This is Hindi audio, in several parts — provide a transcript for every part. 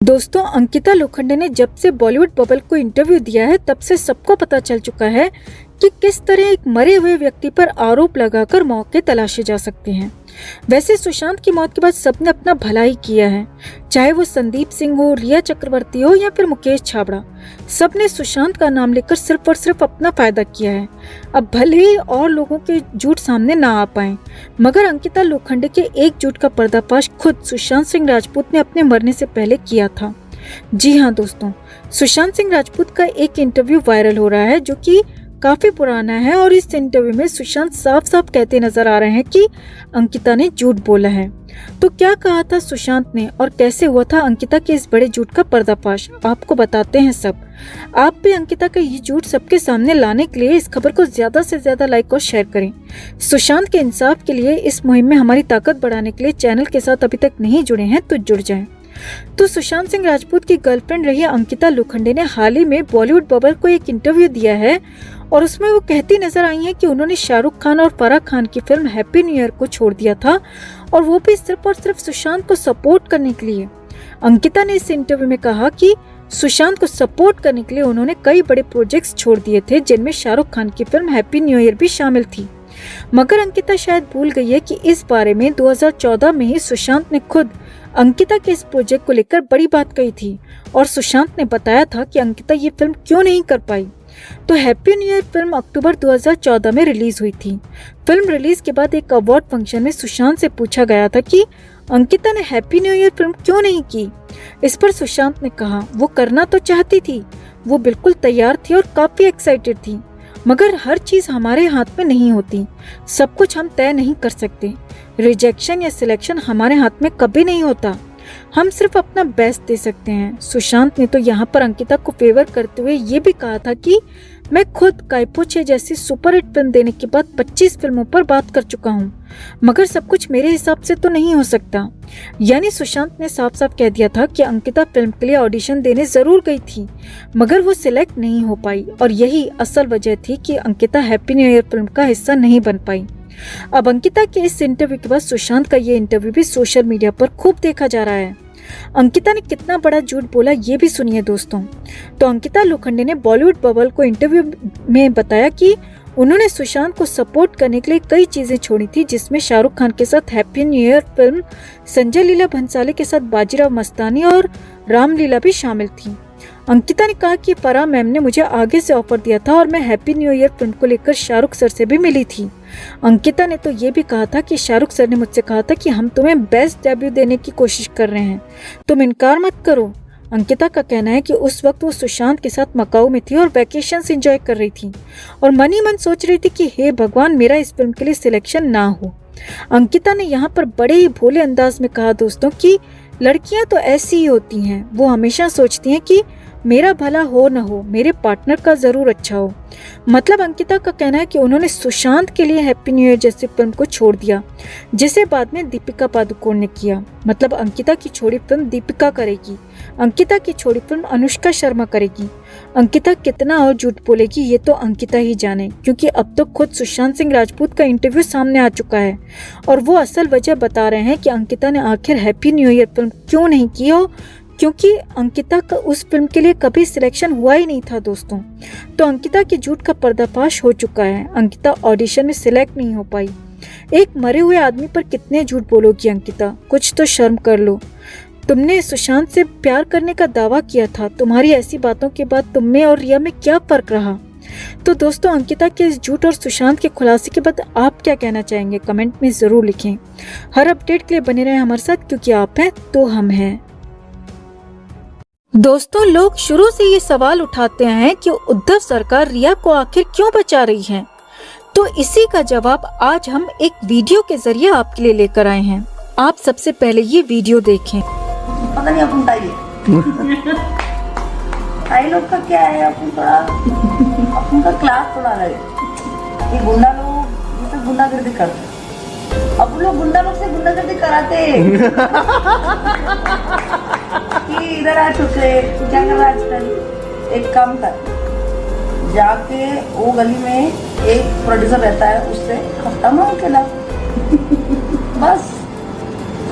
दोस्तों, अंकिता लोखंडे ने जब से बॉलीवुड बबल को इंटरव्यू दिया है तब से सबको पता चल चुका है कि किस तरह एक मरे हुए व्यक्ति पर आरोप लगाकर मौके तलाशे जा सकते हैं। वैसे सुशांत की मौत के बाद सबने अपना भला ही किया है, चाहे वो संदीप सिंह हो, रिया चक्रवर्ती हो या फिर मुकेश छाबड़ा। सबने सुशांत का नाम लेकर सिर्फ और सिर्फ अपना फायदा किया है। अब भले ही और लोगों के झूठ सामने ना आ पाए, मगर अंकिता लोखंडे के एक झूठ का पर्दाफाश खुद सुशांत सिंह राजपूत ने अपने मरने से पहले किया था। जी हाँ दोस्तों, सुशांत सिंह राजपूत का एक इंटरव्यू वायरल हो रहा है जो कि काफी पुराना है और इस इंटरव्यू में सुशांत साफ साफ कहते नजर आ रहे हैं कि अंकिता ने झूठ बोला है। तो क्या कहा था सुशांत ने और कैसे हुआ था अंकिता के इस बड़े झूठ का पर्दाफाश, आपको बताते हैं सब। आप भी अंकिता का ये झूठ सबके सामने लाने के लिए इस खबर को ज्यादा से ज्यादा लाइक और शेयर करें। सुशांत के इंसाफ के लिए इस मुहिम में हमारी ताकत बढ़ाने के लिए चैनल के साथ अभी तक नहीं जुड़े हैं तो जुड़ जाएं। तो सुशांत सिंह राजपूत की गर्लफ्रेंड रही अंकिता लोखंडे ने हाल ही में बॉलीवुड बबल को एक इंटरव्यू दिया है और उसमें वो कहती नजर आई हैं कि उन्होंने शाहरुख खान और फराह खान की फिल्म हैप्पी न्यू ईयर को छोड़ दिया था और वो भी सिर्फ और सिर्फ सुशांत को सपोर्ट करने के लिए। अंकिता ने इस इंटरव्यू में कहा कि सुशांत को सपोर्ट करने के लिए उन्होंने कई बड़े प्रोजेक्ट्स छोड़ दिए थे जिनमें शाहरुख खान की फिल्म हैप्पी न्यू ईयर भी शामिल थी। मगर अंकिता शायद भूल गई है कि इस बारे में 2014 में ही सुशांत ने खुद अंकिता के इस प्रोजेक्ट को लेकर बड़ी बात कही थी और सुशांत ने बताया था कि अंकिता ये फिल्म क्यों नहीं कर पाई। तो हैप्पी न्यू ईयर फिल्म अक्टूबर 2014 में रिलीज हुई थी। फिल्म रिलीज के बाद एक अवार्ड फंक्शन में सुशांत से पूछा गया था कि अंकिता ने हैप्पी न्यू ईयर फिल्म क्यों नहीं की। इस पर सुशांत ने कहा वो करना तो चाहती थी, वो बिल्कुल तैयार थी और काफी एक्साइटेड थी, मगर हर चीज हमारे हाथ में नहीं होती, सब कुछ हम तय नहीं कर सकते। रिजेक्शन या सिलेक्शन हमारे हाथ में कभी नहीं होता, हम सिर्फ अपना बेस्ट दे सकते हैं। सुशांत ने तो यहाँ पर अंकिता को फेवर करते हुए ये भी कहा था कि मैं खुद कायपो 6 जैसी सुपरहिट फिल्म देने के बाद 25 फिल्मों पर बात कर चुका हूँ, मगर सब कुछ मेरे हिसाब से तो नहीं हो सकता। यानी सुशांत ने साफ साफ कह दिया था कि अंकिता फिल्म के लिए ऑडिशन देने जरूर गई थी, मगर वो सिलेक्ट नहीं हो पाई और यही असल वजह थी कि Ankita happy new year film का हिस्सा नहीं बन पाई। अब अंकिता के इस इंटरव्यू के बाद सुशांत का ये इंटरव्यू भी सोशल मीडिया पर खूब देखा जा रहा है। अंकिता ने कितना बड़ा झूठ बोला ये भी सुनिए दोस्तों। तो अंकिता लोखंडे ने बॉलीवुड बबल को इंटरव्यू में बताया कि उन्होंने सुशांत को सपोर्ट करने के लिए कई चीजें छोड़ी थी, जिसमें शाहरुख खान के साथ happy new year film, Sanjay Leela Bhansali के साथ बाजीराव मस्तानी और रामलीला भी शामिल थी। अंकिता ने कहा कि फराह मैम ने मुझे आगे से ऑफर दिया था और मैं हैप्पी न्यू ईयर फिल्म को लेकर शाहरुख सर से भी मिली थी। अंकिता ने तो ये भी कहा था कि शाहरुख सर ने मुझसे कहा था कि हम तुम्हें बेस्ट डेब्यू देने की कोशिश कर रहे हैं, तुम इनकार मत करो। अंकिता का कहना है कि उस वक्त वो सुशांत के साथ मकाऊ में थी और वैकेशंस एंजॉय कर रही थी और मन ही मन सोच रही थी कि हे भगवान मेरा इस फिल्म के लिए सिलेक्शन ना हो। अंकिता ने यहाँ पर बड़े ही भोले अंदाज में कहा दोस्तों कि लड़कियां तो ऐसी ही होती हैं, वो हमेशा सोचती हैं कि मेरा भला हो न हो, मेरे पार्टनर का जरूर अच्छा हो। मतलब अंकिता का कहना है कि उन्होंने सुशांत के लिए हैप्पी न्यू ईयर जैसी फिल्म को छोड़ दिया, जिसे बाद में दीपिका पादुकोण ने किया। मतलब अंकिता की छोड़ी फिल्म दीपिका करेगी, अंकिता की छोड़ी फिल्म अनुष्का शर्मा करेगी। अंकिता कितना और झूठ बोलेगी ये तो अंकिता ही जाने, क्योंकि अब तो खुद सुशांत सिंह राजपूत का इंटरव्यू सामने आ चुका है और वो असल वजह बता रहे हैं कि अंकिता ने आखिर हैप्पी न्यू ईयर फिल्म क्यों नहीं की हो, क्योंकि अंकिता का उस फिल्म के लिए कभी सिलेक्शन हुआ ही नहीं था दोस्तों। तो अंकिता के झूठ का पर्दाफाश हो चुका है, अंकिता ऑडिशन में सिलेक्ट नहीं हो पाई। एक मरे हुए आदमी पर कितने झूठ बोलोगी अंकिता, कुछ तो शर्म कर लो। तुमने सुशांत से प्यार करने का दावा किया था, तुम्हारी ऐसी बातों के बाद तुम में और रिया में क्या फर्क रहा। तो दोस्तों, अंकिता के इस झूठ और सुशांत के खुलासे के बाद आप क्या कहना चाहेंगे कमेंट में जरूर लिखें। हर अपडेट के लिए बने रहें हमारे साथ, क्योंकि आप हैं तो हम हैं। दोस्तों, लोग शुरू से ये सवाल उठाते हैं कि उद्धव सरकार रिया को आखिर क्यों बचा रही है, तो इसी का जवाब आज हम एक वीडियो के जरिए आपके लिए लेकर आए हैं। आप सबसे पहले ये वीडियो देखें। पता नहीं अपन ताई लोग का क्या है, अपन का क्लास थोड़ा अलग है। ये गुंडा लोग ये सब गुंडागर्दी करते, अब लोग गुंडा लोग से गुंडागर्दी कराते कि इधर आ चुके क्या कर रहा आजकल। एक काम कर, जाके वो गली में एक प्रोड्यूसर रहता है, उससे हफ्ता मांग के ला बस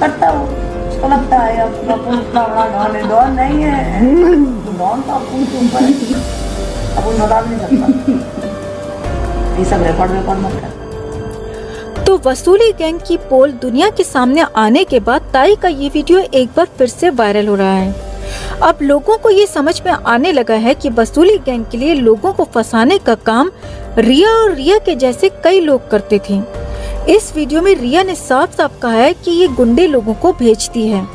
करता हो उसको लगता है अपन उतना बड़ा डॉन है, डॉन नहीं है, डॉन तो अपन के ऊपर है, अपन बता भी नहीं सकता। ये सब रिकॉर्ड मत कर। तो वसूली गैंग की पोल दुनिया के सामने आने के बाद ताई का ये वीडियो एक बार फिर से वायरल हो रहा है। अब लोगों को ये समझ में आने लगा है कि वसूली गैंग के लिए लोगों को फंसाने का काम रिया और रिया के जैसे कई लोग करते थे। इस वीडियो में रिया ने साफ साफ कहा है कि ये गुंडे लोगों को भेजती है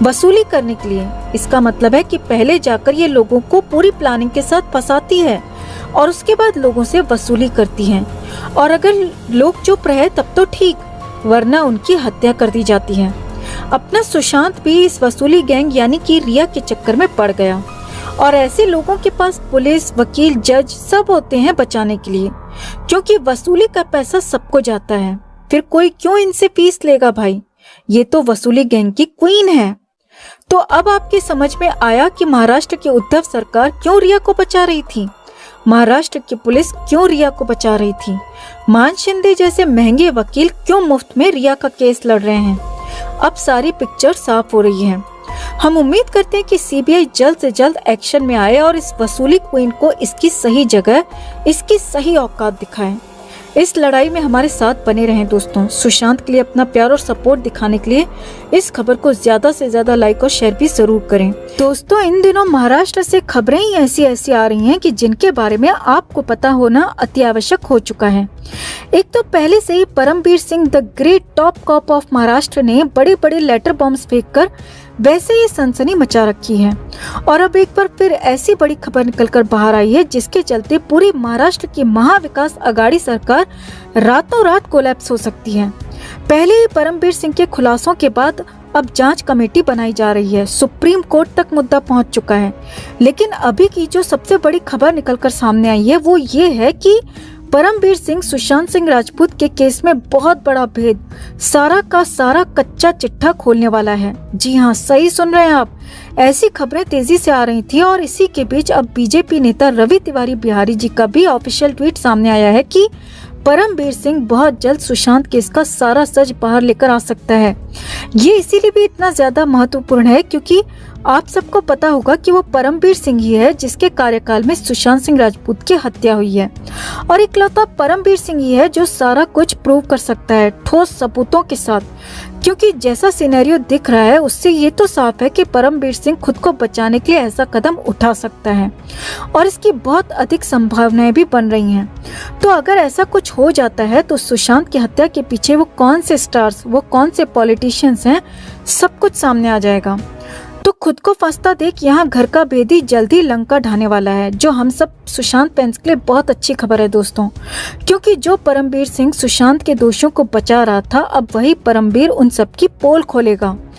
वसूली करने के लिए। इसका मतलब है कि पहले जाकर ये लोगों को पूरी प्लानिंग के साथ फंसाती है और उसके बाद लोगों से वसूली करती है, और अगर लोग चुप रहे तब तो ठीक, वरना उनकी हत्या कर दी जाती है। अपना सुशांत भी इस वसूली गैंग यानी कि रिया के चक्कर में पड़ गया, और ऐसे लोगों के पास पुलिस, वकील, जज सब होते हैं बचाने के लिए, क्योंकि वसूली का पैसा सबको जाता है। फिर कोई क्यों इनसे फीस लेगा भाई, ये तो वसूली गैंग की क्वीन है। तो अब आपकी समझ में आया कि महाराष्ट्र की उद्धव सरकार क्यों रिया को बचा रही थी, महाराष्ट्र की पुलिस क्यों रिया को बचा रही थी, मान शिंदे जैसे महंगे वकील क्यों मुफ्त में रिया का केस लड़ रहे हैं। अब सारी पिक्चर साफ हो रही है। हम उम्मीद करते हैं कि सीबीआई जल्द से जल्द एक्शन में आए और इस वसूली क्वीन को इसकी सही जगह, इसकी सही औकात दिखाए। इस लड़ाई में हमारे साथ बने रहें दोस्तों। सुशांत के लिए अपना प्यार और सपोर्ट दिखाने के लिए इस खबर को ज्यादा से ज्यादा लाइक और शेयर भी जरूर करें। दोस्तों, इन दिनों महाराष्ट्र से खबरें ही ऐसी आ रही हैं कि जिनके बारे में आपको पता होना अति आवश्यक हो चुका है। एक तो पहले से ही Parambir Singh the great top cop of Maharashtra ने बड़े बड़े लेटर बॉम्ब्स फेंककर वैसे ही सनसनी मचा रखी है, और अब एक बार फिर ऐसी बड़ी खबर निकलकर बाहर आई है जिसके चलते पूरी महाराष्ट्र की महाविकास आघाड़ी सरकार रातों रात कोलैप्स हो सकती है। पहले ही परमबीर सिंह के खुलासों के बाद अब जांच कमेटी बनाई जा रही है, सुप्रीम कोर्ट तक मुद्दा पहुंच चुका है। लेकिन अभी की जो सबसे बड़ी खबर निकलकर सामने आई है वो ये है कि परमबीर सिंह सुशांत सिंह राजपूत के केस में बहुत बड़ा भेद, सारा का सारा कच्चा चिट्ठा खोलने वाला है। जी हाँ, सही सुन रहे हैं आप, ऐसी खबरें तेजी से आ रही थी। और इसी के बीच अब बीजेपी नेता रवि तिवारी बिहारी जी का भी ऑफिशियल ट्वीट सामने आया है कि परमबीर सिंह बहुत जल्द सुशांत केस का सारा सच बाहर लेकर आ सकता है। ये इसीलिए भी इतना ज्यादा महत्वपूर्ण है क्योंकि आप सबको पता होगा कि वो परमबीर सिंह ही है जिसके कार्यकाल में सुशांत सिंह राजपूत की हत्या हुई है, और इकलौता परमबीर सिंह ही है जो सारा कुछ प्रूव कर सकता है ठोस सबूतों के साथ। क्योंकि जैसा सिनेरियो दिख रहा है उससे ये तो साफ है कि परमबीर सिंह खुद को बचाने के लिए ऐसा कदम उठा सकता है, और इसकी बहुत अधिक संभावनाएं भी बन रही हैं। तो अगर ऐसा कुछ हो जाता है तो सुशांत की हत्या के पीछे वो कौन से स्टार्स, वो कौन से पॉलिटिशियंस हैं, सब कुछ सामने आ जाएगा। तो खुद को फंसता देख यहाँ घर का भेदी जल्दी लंका ढाने वाला है, जो हम सब सुशांत फैंस के लिए बहुत अच्छी खबर है दोस्तों। क्योंकि जो परमबीर सिंह सुशांत के दोषियों को बचा रहा था, अब वही परमबीर उन सब की पोल खोलेगा।